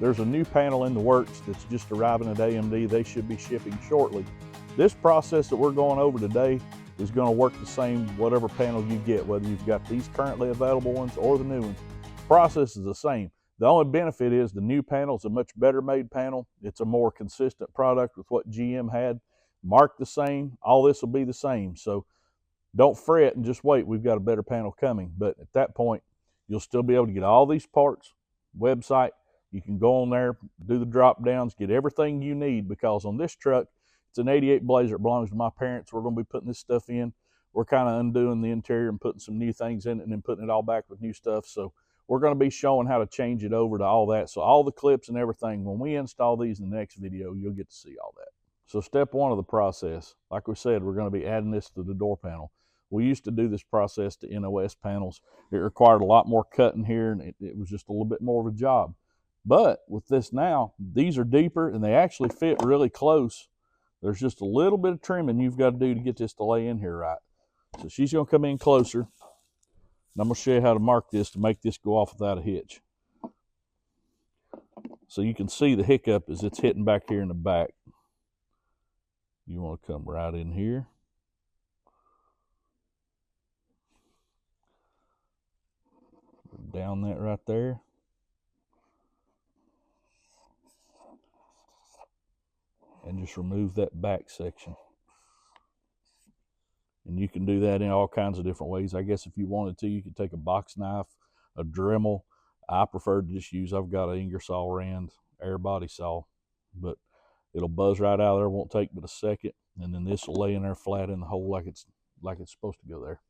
There's a new panel in the works that's just arriving at AMD. They should be shipping shortly. This process that we're going over today is going to work the same whatever panel you get, whether you've got these currently available ones or the new ones. The process is the same. The only benefit is the new panel is a much better made panel. It's a more consistent product with what GM had. Marked the same, all this will be the same. So don't fret and just wait, we've got a better panel coming. But at that point, you'll still be able to get all these parts, website. You can go on there, do the drop downs, get everything you need, because on this truck, it's an 88 Blazer. It belongs to my parents. We're going to be putting this stuff in. We're kind of undoing the interior and putting some new things in it and then putting it all back with new stuff. So we're going to be showing how to change it over to all that. So all the clips and everything, when we install these in the next video, you'll get to see all that. So step one of the process, like we said, we're going to be adding this to the door panel. We used to do this process to NOS panels. It required a lot more cutting here, and it was just a little bit more of a job. But with this now, these are deeper and they actually fit really close. There's just a little bit of trimming you've got to do to get this to lay in here right. So she's going to come in closer. And I'm going to show you how to mark this to make this go off without a hitch. So you can see the hiccup as it's hitting back here in the back. You want to come right in here. Down that right there. And just remove that back section. And you can do that in all kinds of different ways. I guess if you wanted to, you could take a box knife, a Dremel. I prefer to just use, I've got an Ingersoll Rand air body saw, but it'll buzz right out of there, won't take but a second, and then this will lay in there flat in the hole like it's supposed to go there.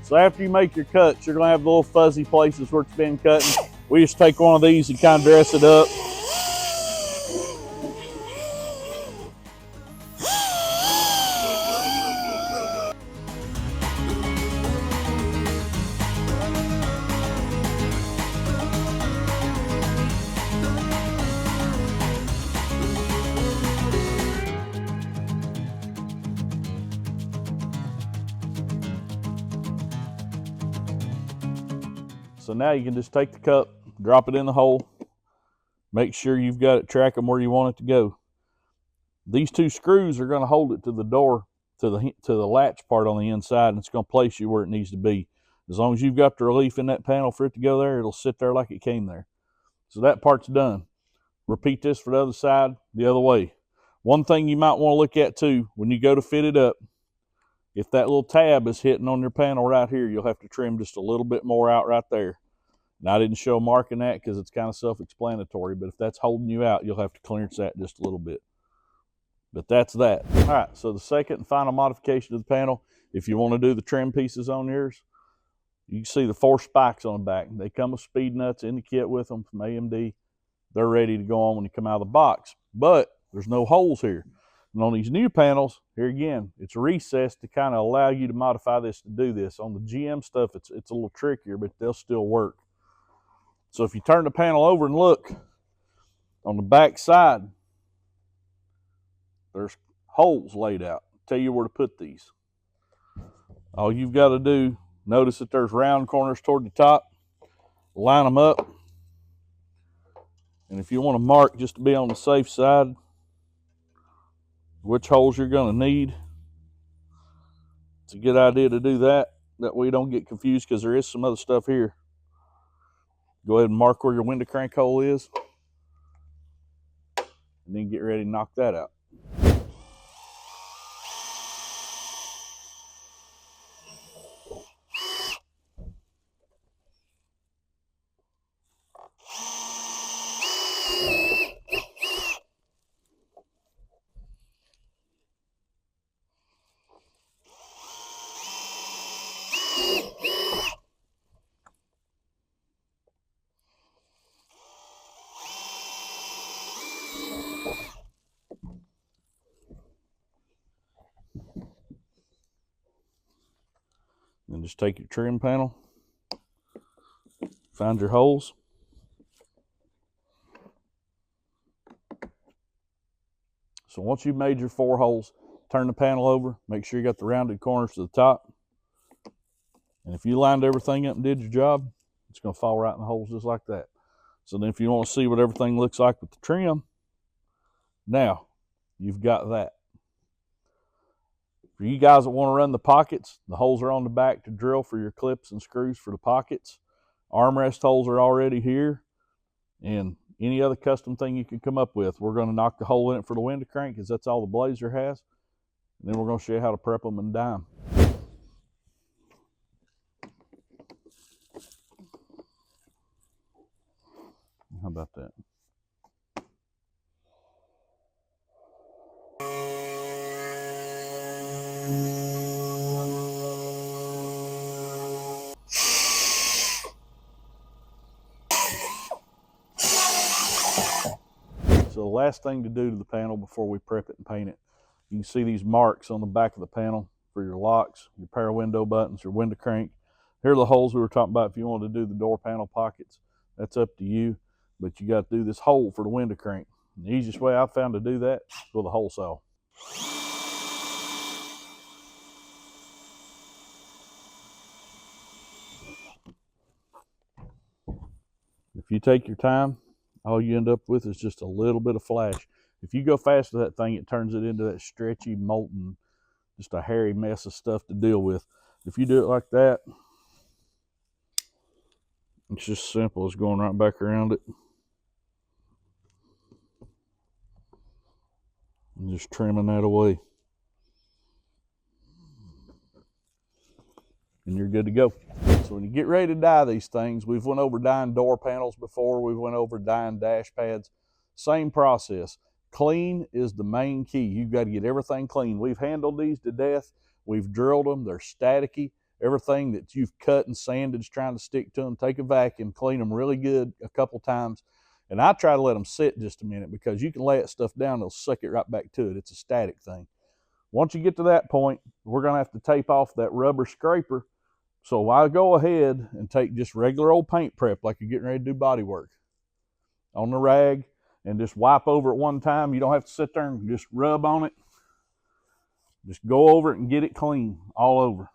So after you make your cuts, you're going to have little fuzzy places where it's been cut. We just take one of these and kind of dress it up. So now you can just take the cup, drop it in the hole, make sure you've got it tracking where you want it to go. These two screws are going to hold it to the door, to the latch part on the inside, and it's going to place you where it needs to be. As long as you've got the relief in that panel for it to go there, it'll sit there like it came there. So that part's done. Repeat this for the other side, the other way. One thing you might want to look at too, when you go to fit it up, if that little tab is hitting on your panel right here, you'll have to trim just a little bit more out right there. Now, I didn't show marking that because it's kind of self-explanatory, but if that's holding you out, you'll have to clearance that just a little bit. But that's that. All right, so the second and final modification of the panel, if you want to do the trim pieces on yours, you can see the 4 spikes on the back. They come with speed nuts in the kit with them from AMD. They're ready to go on when you come out of the box, but there's no holes here. And on these new panels, here again, it's recessed to kind of allow you to modify this to do this. On the GM stuff, it's a little trickier, but they'll still work. So if you turn the panel over and look, on the back side, there's holes laid out. I'll tell you where to put these. All you've got to do, notice that there's round corners toward the top. Line them up. And if you want to mark just to be on the safe side, which holes you're going to need, it's a good idea to do that. That way you don't get confused, because there is some other stuff here. Go ahead and mark where your window crank hole is, and then get ready to knock that out. And just take your trim panel, find your holes. So once you've made your 4 holes, turn the panel over, make sure you got the rounded corners to the top. And if you lined everything up and did your job, it's going to fall right in the holes just like that. So then if you want to see what everything looks like with the trim, now you've got that. For you guys that want to run the pockets, the holes are on the back to drill for your clips and screws for the pockets. Armrest holes are already here. And any other custom thing you can come up with, we're going to knock the hole in it for the window crank because that's all the Blazer has. And then we're going to show you how to prep them and dime. How about that? So the last thing to do to the panel before we prep it and paint it, you can see these marks on the back of the panel for your locks, your power window buttons, your window crank. Here are the holes we were talking about if you wanted to do the door panel pockets. That's up to you, but you got to do this hole for the window crank. And the easiest way I've found to do that is with a hole saw. If you take your time, all you end up with is just a little bit of flash. If you go fast with that thing, it turns it into that stretchy, molten, just a hairy mess of stuff to deal with. If you do it like that, it's just simple as going right back around it and just trimming that away. And you're good to go. So when you get ready to dye these things, we've went over dyeing door panels before, we've went over dyeing dash pads. Same process. Clean is the main key. You've got to get everything clean. We've handled these to death. We've drilled them. They're staticky. Everything that you've cut and sanded is trying to stick to them. Take a vacuum, clean them really good a couple times. And I try to let them sit just a minute because you can lay that stuff down, they'll suck it right back to it. It's a static thing. Once you get to that point, we're going to have to tape off that rubber scraper. So I go ahead and take just regular old paint prep like you're getting ready to do body work on the rag and just wipe over it one time. You don't have to sit there and just rub on it. Just go over it and get it clean all over.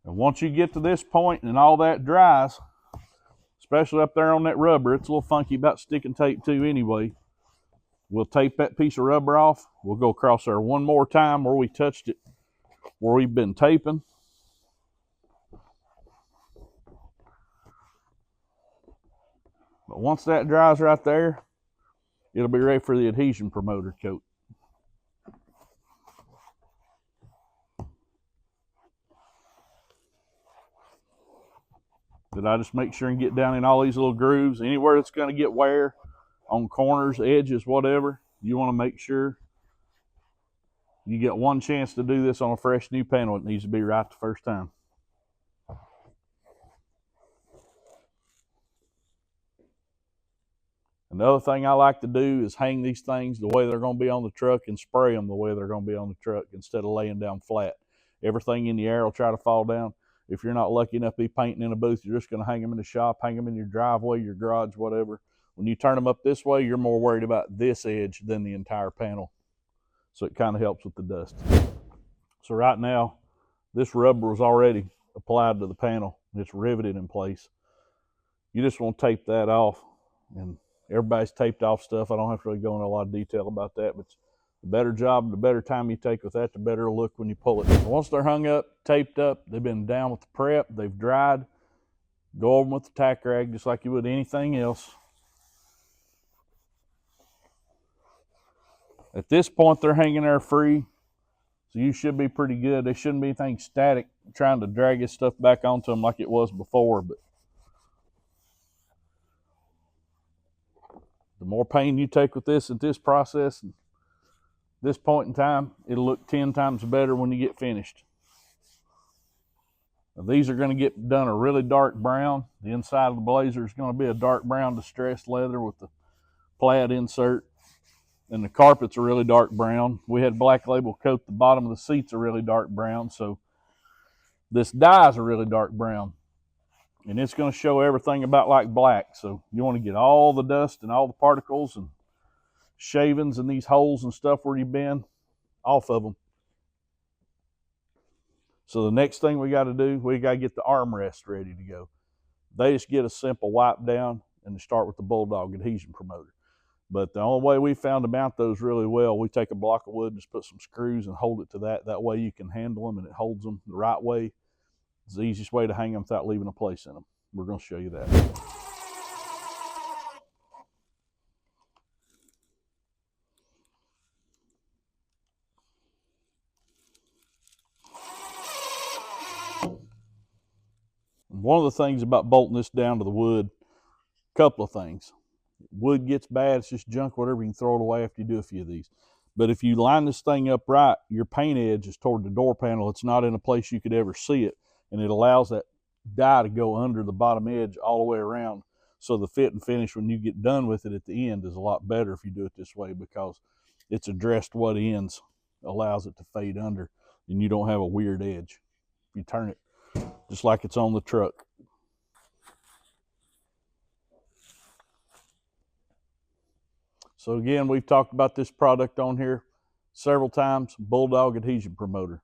And once you get to this point and all that dries, especially up there on that rubber, it's a little funky about sticking tape too anyway. We'll tape that piece of rubber off. We'll go across there one more time where we touched it, where we've been taping. But once that dries right there, it'll be ready for the adhesion promoter coat. But I just make sure and get down in all these little grooves. Anywhere that's going to get wear, on corners, edges, whatever, you want to make sure you get one chance to do this on a fresh new panel. It needs to be right the first time. Another thing I like to do is hang these things the way they're going to be on the truck and spray them the way they're going to be on the truck instead of laying down flat. Everything in the air will try to fall down. If you're not lucky enough to be painting in a booth, you're just going to hang them in the shop, hang them in your driveway, your garage, whatever. When you turn them up this way, you're more worried about this edge than the entire panel. So it kind of helps with the dust. So right now, this rubber was already applied to the panel. It's riveted in place. You just want to tape that off. And everybody's taped off stuff. I don't have to really go into a lot of detail about that, but the better job, the better time you take with that, the better it'll look when you pull it. So once they're hung up, taped up, they've been down with the prep, they've dried, go over them with the tack rag just like you would anything else. At this point, they're hanging there free, so you should be pretty good. There shouldn't be anything static trying to drag this stuff back onto them like it was before, but the more pain you take with this at this process, at this point in time, it'll look 10 times better when you get finished. Now, these are going to get done a really dark brown. The inside of the Blazer is going to be a dark brown distressed leather with the plaid insert. And the carpet's a really dark brown. We had Black Label coat the bottom of the seats a really dark brown, so this dye is a really dark brown. And it's going to show everything about like black. So you want to get all the dust and all the particles and shavings and these holes and stuff where you've been off of them. So the next thing we got to do, we got to get the armrest ready to go. They just get a simple wipe down and start with the Bulldog Adhesion Promoter. But the only way we found to mount those really well, we take a block of wood and just put some screws and hold it to that. That way you can handle them and it holds them the right way. It's the easiest way to hang them without leaving a place in them. We're going to show you that. One of the things about bolting this down to the wood, a couple of things. Wood gets bad, it's just junk, whatever, you can throw it away after you do a few of these. But if you line this thing up right, your paint edge is toward the door panel. It's not in a place you could ever see it, and it allows that dye to go under the bottom edge all the way around. So the fit and finish when you get done with it at the end is a lot better if you do it this way, because it's addressed what ends, allows it to fade under, and you don't have a weird edge. If you turn it just like it's on the truck. So again, we've talked about this product on here several times, Bulldog Adhesion Promoter.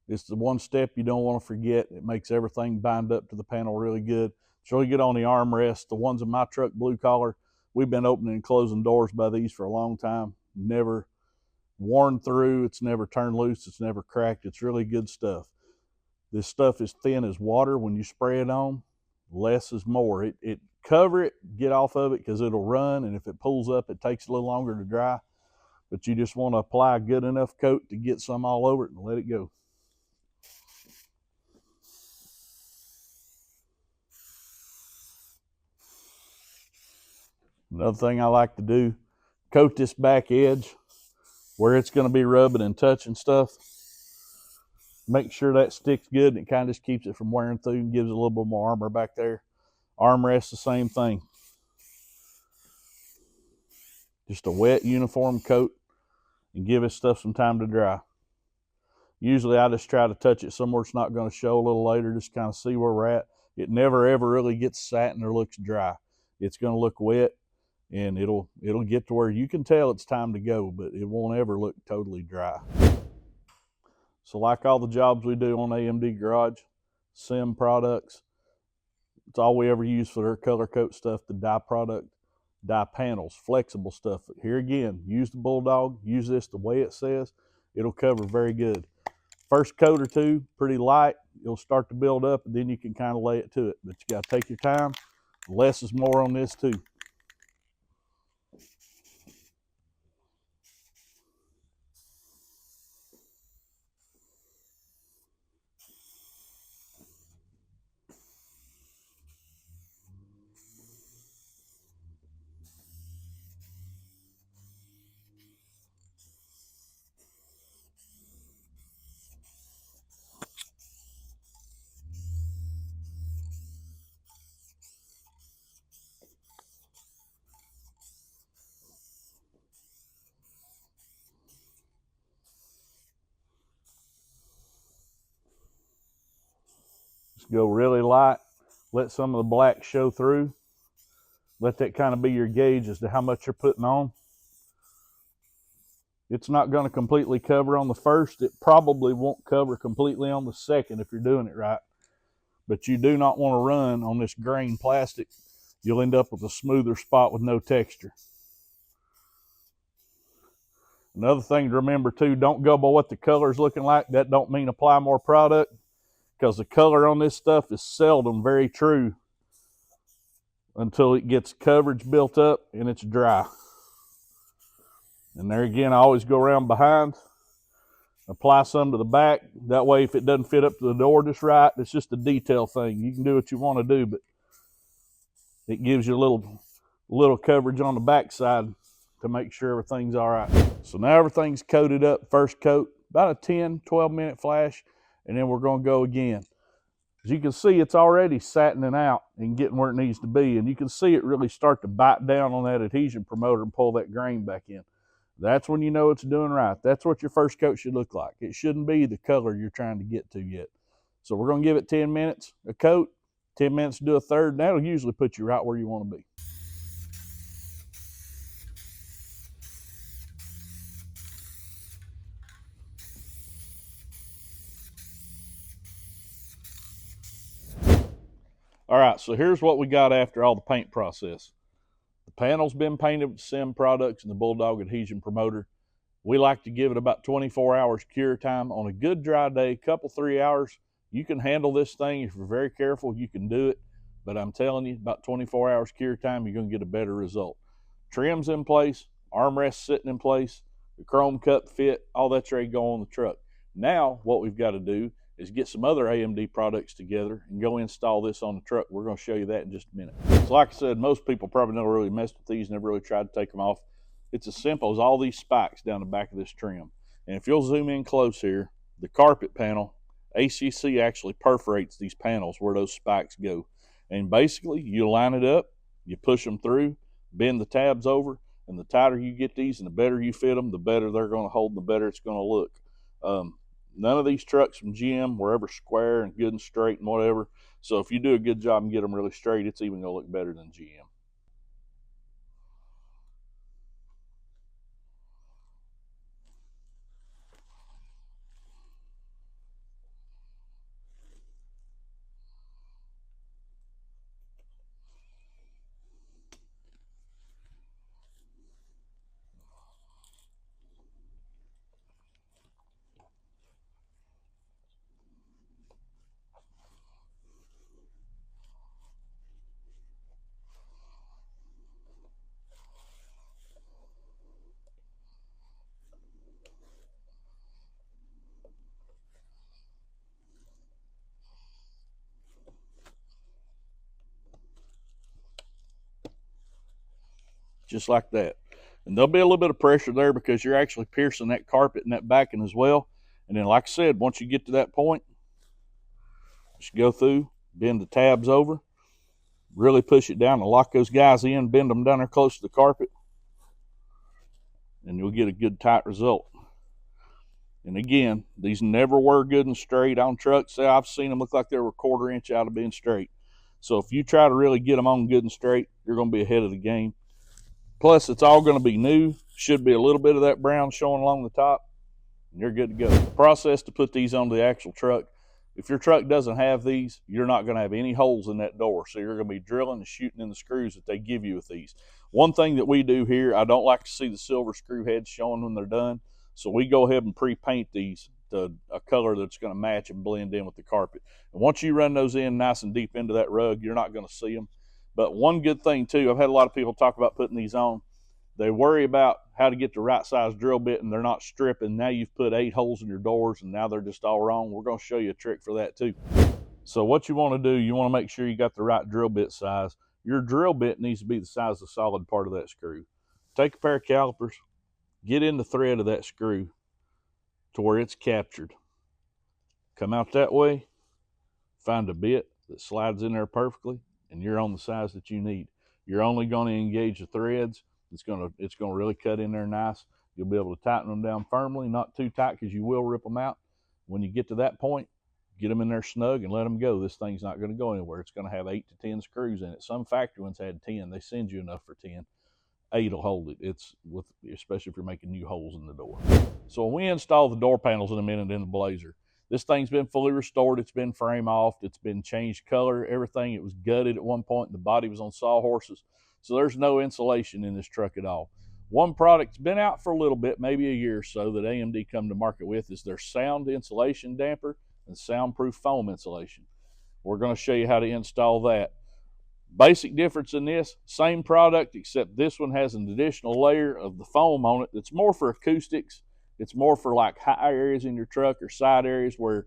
It's the one step you don't want to forget. It makes everything bind up to the panel really good. It's really good on the armrest. The ones in my truck, blue collar, we've been opening and closing doors by these for a long time. Never worn through. It's never turned loose. It's never cracked. It's really good stuff. This stuff is thin as water. When you spray it on, less is more. It cover it, get off of it, because it'll run, and if it pulls up, it takes a little longer to dry. But you just want to apply a good enough coat to get some all over it and let it go. Another thing I like to do, coat this back edge where it's going to be rubbing and touching stuff. Make sure that sticks good, and it kind of just keeps it from wearing through and gives it a little bit more armor back there. Armrest, the same thing. Just a wet, uniform coat and give this stuff some time to dry. Usually I just try to touch it somewhere it's not going to show a little later, just kind of see where we're at. It never ever really gets satin or looks dry. It's going to look wet, and it'll get to where you can tell it's time to go, but it won't ever look totally dry. So like all the jobs we do on AMD Garage, Sim products, it's all we ever use for their color coat stuff, the dye product, dye panels, flexible stuff. Here again, use the Bulldog, use this the way it says. It'll cover very good. First coat or two, pretty light. It'll start to build up, and then you can kind of lay it to it. But you got to take your time. Less is more on this too. Just go really light. Let some of the black show through. Let that kind of be your gauge as to how much you're putting on. It's not going to completely cover on the first. It probably won't cover completely on the second if you're doing it right. But you do not want to run on this grain plastic. You'll end up with a smoother spot with no texture. Another thing to remember too, don't go by what the color is looking like. That don't mean apply more product, because the color on this stuff is seldom very true until it gets coverage built up and it's dry. And there again, I always go around behind, apply some to the back. That way, if it doesn't fit up to the door just right, it's just a detail thing. You can do what you want to do, but it gives you a little coverage on the back side to make sure everything's all right. So now everything's coated up. First coat, about a 10, 12 minute flash, and then we're going to go again. As you can see, it's already satining out and getting where it needs to be, and you can see it really start to bite down on that adhesion promoter and pull that grain back in. That's when you know it's doing right. That's what your first coat should look like. It shouldn't be the color you're trying to get to yet. So we're going to give it 10 minutes a coat, 10 minutes to do a third, and that'll usually put you right where you want to be. All right, so here's what we got after all the paint process. The panel's been painted with Sim products and the Bulldog Adhesion Promoter. We like to give it about 24 hours cure time. On a good dry day, couple 3 hours, you can handle this thing. If you're very careful, you can do it. But I'm telling you, about 24 hours cure time, you're going to get a better result. Trim's in place, armrests sitting in place, the chrome cut fit, all that's ready to go on the truck. Now, what we've got to do is get some other AMD products together and go install this on the truck. We're going to show you that in just a minute. So like I said, most people probably never really messed with these, never really tried to take them off. It's as simple as all these spikes down the back of this trim. And if you'll zoom in close here, the carpet panel, ACC actually perforates these panels where those spikes go. And basically, you line it up, you push them through, bend the tabs over, and the tighter you get these and the better you fit them, the better they're going to hold and the better it's going to look. None of these trucks from GM were ever square and good and straight and whatever. So if you do a good job and get them really straight, it's even going to look better than GM. Just like that. And there'll be a little bit of pressure there because you're actually piercing that carpet and that backing as well. And then, like I said, once you get to that point, just go through, bend the tabs over, really push it down and lock those guys in, bend them down there close to the carpet, and you'll get a good tight result. And again, these never were good and straight on trucks. I've seen them look like they were 1/4 inch out of being straight. So if you try to really get them on good and straight, you're going to be ahead of the game. Plus, it's all going to be new. Should be a little bit of that brown showing along the top, and you're good to go. The process to put these on the actual truck, if your truck doesn't have these, you're not going to have any holes in that door. So you're going to be drilling and shooting in the screws that they give you with these. One thing that we do here, I don't like to see the silver screw heads showing when they're done. So we go ahead and pre-paint these to a color that's going to match and blend in with the carpet. And once you run those in nice and deep into that rug, you're not going to see them. But one good thing too, I've had a lot of people talk about putting these on. They worry about how to get the right size drill bit and they're not stripping. Now you've put 8 holes in your doors and now they're just all wrong. We're going to show you a trick for that too. So what you want to do, you want to make sure you got the right drill bit size. Your drill bit needs to be the size of the solid part of that screw. Take a pair of calipers, get in the thread of that screw to where it's captured. Come out that way, find a bit that slides in there perfectly, and you're on the size that you need. You're only going to engage the threads. It's going to really cut in there nice. You'll be able to tighten them down firmly, not too tight because you will rip them out. When you get to that point, get them in there snug and let them go. This thing's not going to go anywhere. It's going to have 8 to 10 screws in it. Some factory ones had 10. They send you enough for 10. 8 will hold it. Especially if you're making new holes in the door. So when we install the door panels in a minute in the Blazer, this thing's been fully restored. It's been frame off. It's been changed color, everything. It was gutted at one point. The body was on sawhorses. So there's no insulation in this truck at all. One product's been out for a little bit, maybe a year or so, that AMD come to market with is their sound insulation damper and soundproof foam insulation. We're going to show you how to install that. Basic difference in this, same product, except this one has an additional layer of the foam on it that's more for acoustics. It's more for like high areas in your truck or side areas where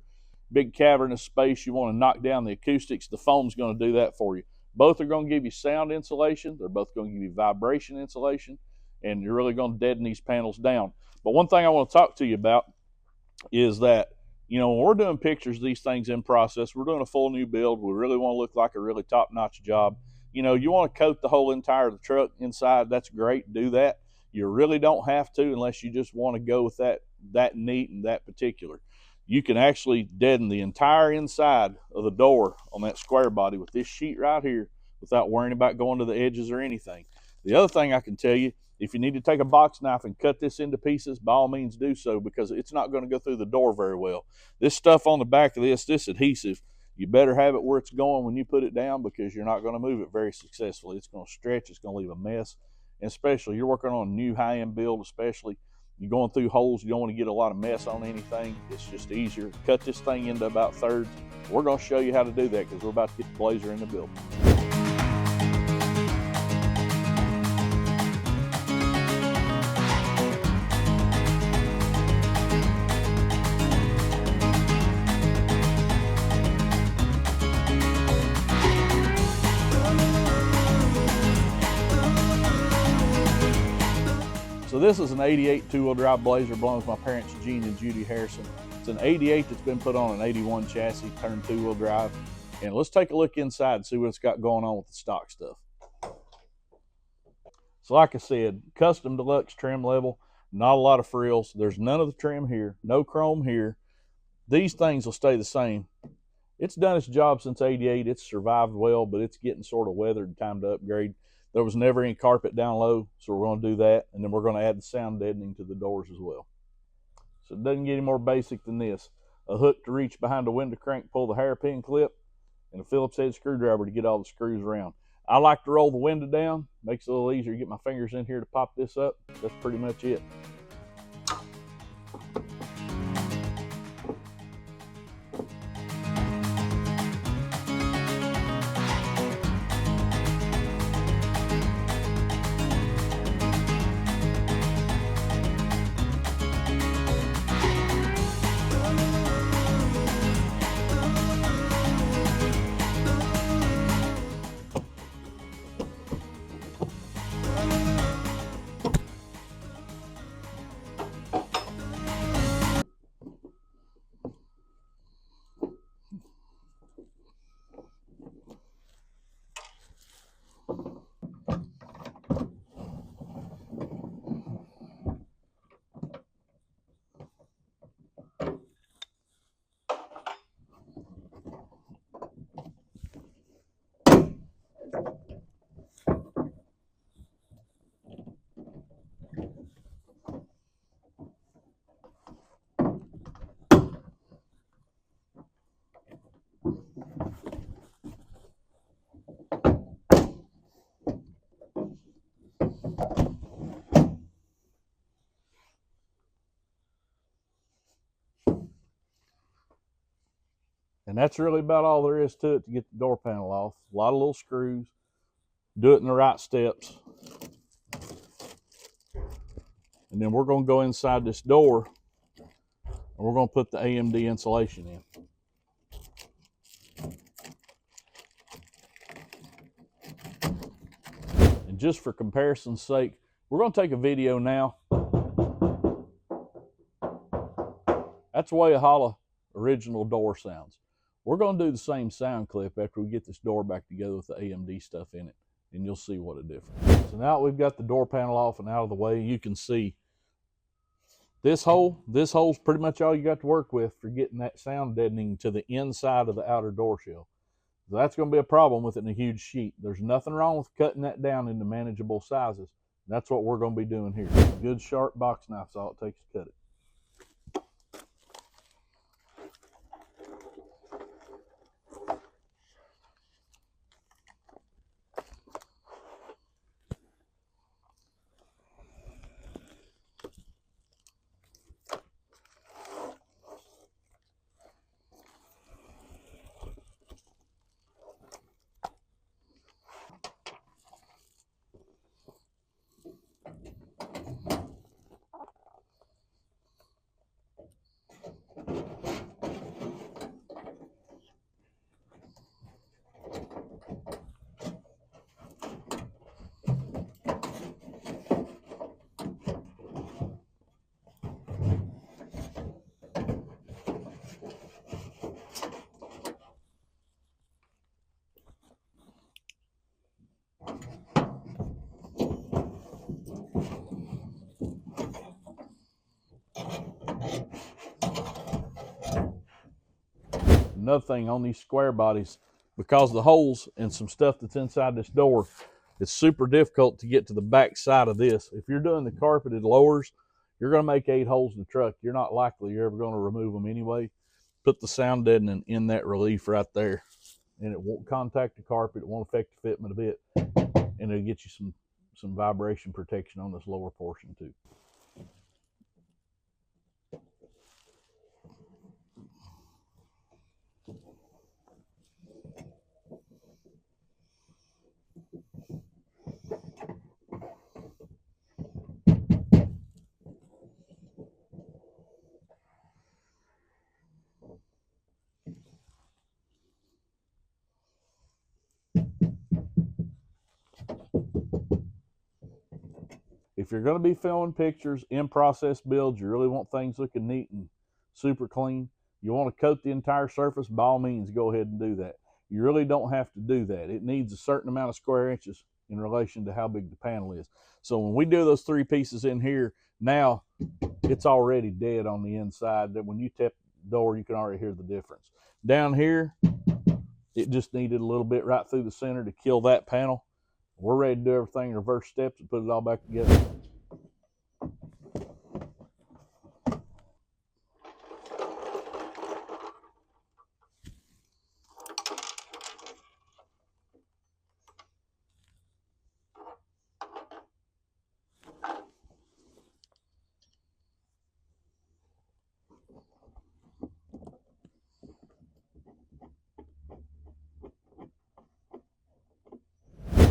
big cavernous space you want to knock down the acoustics. The foam's going to do that for you. Both are going to give you sound insulation. They're both going to give you vibration insulation, and you're really going to deaden these panels down. But one thing I want to talk to you about is that, when we're doing pictures of these things in process, we're doing a full new build. We really want to look like a really top-notch job. You want to coat the whole entire of the truck inside. That's great. Do that. You really don't have to unless you just want to go with that neat and that particular. You can actually deaden the entire inside of the door on that square body with this sheet right here without worrying about going to the edges or anything. The other thing I can tell you, if you need to take a box knife and cut this into pieces, by all means do so, because it's not going to go through the door very well. This stuff on the back of this adhesive, you better have it where it's going when you put it down, because you're not going to move it very successfully. It's going to stretch, it's going to leave a mess, and especially you're working on a new high-end build, especially you're going through holes, you don't want to get a lot of mess on anything. It's just easier. Cut this thing into about thirds. We're going to show you how to do that because we're about to get the Blazer in the building. So this is an 88 two-wheel drive Blazer belongs to my parents, Gene and Judy Harrison. It's an 88 that's been put on an 81 chassis, turned two-wheel drive. And let's take a look inside and see what it's got going on with the stock stuff. So like I said, custom deluxe trim level, not a lot of frills. There's none of the trim here, no chrome here. These things will stay the same. It's done its job since 88. It's survived well, but it's getting sort of weathered, time to upgrade. There was never any carpet down low, so we're going to do that. And then we're going to add the sound deadening to the doors as well. So it doesn't get any more basic than this. A hook to reach behind the window crank, pull the hairpin clip, and a Phillips head screwdriver to get all the screws around. I like to roll the window down. Makes it a little easier to get my fingers in here to pop this up. That's pretty much it. And that's really about all there is to it to get the door panel off. A lot of little screws. Do it in the right steps. And then we're going to go inside this door and we're going to put the AMD insulation in. And just for comparison's sake, we're going to take a video now. That's the way a Holla original door sounds. We're going to do the same sound clip after we get this door back together with the AMD stuff in it, and you'll see what a difference. So now that we've got the door panel off and out of the way, you can see this hole's pretty much all you got to work with for getting that sound deadening to the inside of the outer door shell. So that's going to be a problem with it in a huge sheet. There's nothing wrong with cutting that down into manageable sizes. That's what we're going to be doing here. A good sharp box knife's all it takes to cut it. Another thing on these square bodies, because the holes and some stuff that's inside this door, it's super difficult to get to the back side of this. If you're doing the carpeted lowers, you're going to make 8 holes in the truck. You're not likely you're ever going to remove them anyway. Put the sound deadening in that relief right there, and it won't contact the carpet. It won't affect the fitment a bit, and it'll get you some vibration protection on this lower portion too. If you're going to be filming pictures, in-process builds, you really want things looking neat and super clean, you want to coat the entire surface, by all means, go ahead and do that. You really don't have to do that. It needs a certain amount of square inches in relation to how big the panel is. So when we do those 3 pieces in here, now it's already dead on the inside. That when you tap the door, you can already hear the difference. Down here, it just needed a little bit right through the center to kill that panel. We're ready to do everything in reverse steps and put it all back together.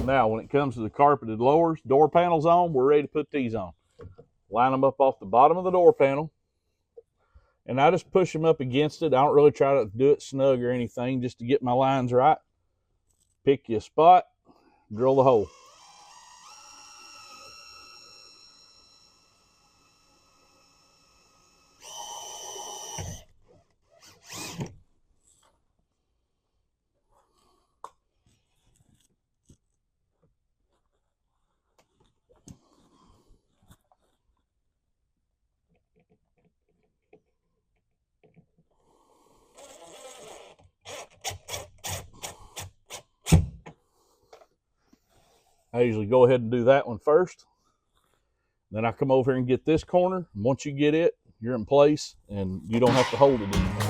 Now, when it comes to the carpeted lowers, door panels on, we're ready to put these on. Line them up off the bottom of the door panel, and I just push them up against it. I don't really try to do it snug or anything, just to get my lines right. Pick you a spot, drill the hole. I usually go ahead and do that one first. Then I come over here and get this corner. And once you get it, you're in place and you don't have to hold it anymore.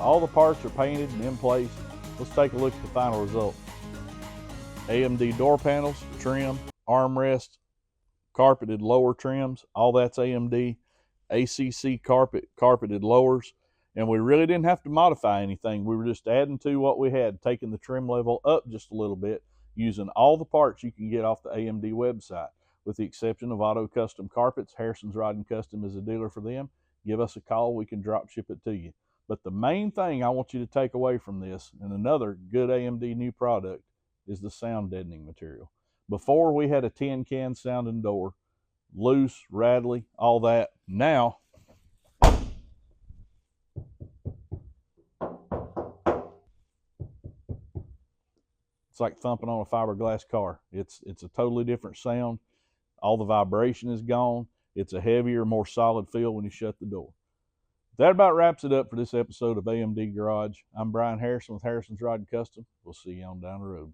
All the parts are painted and in place. Let's take a look at the final result. AMD door panels, trim, armrest, carpeted lower trims, all that's AMD. ACC carpeted lowers, and we really didn't have to modify anything. We were just adding to what we had, taking the trim level up just a little bit, using all the parts you can get off the AMD website, with the exception of Auto Custom Carpets. Harrison's Rod and Custom is a dealer for them. Give us a call, we can drop ship it to you. But the main thing I want you to take away from this, and another good AMD new product, is the sound deadening material. Before, we had a tin can sounding door, loose, rattly, all that. Now, it's like thumping on a fiberglass car. It's a totally different sound. All the vibration is gone. It's a heavier, more solid feel when you shut the door. That about wraps it up for this episode of AMD Garage. I'm Bryan Harrison with Harrison's Rod and Custom. We'll see you on down the road.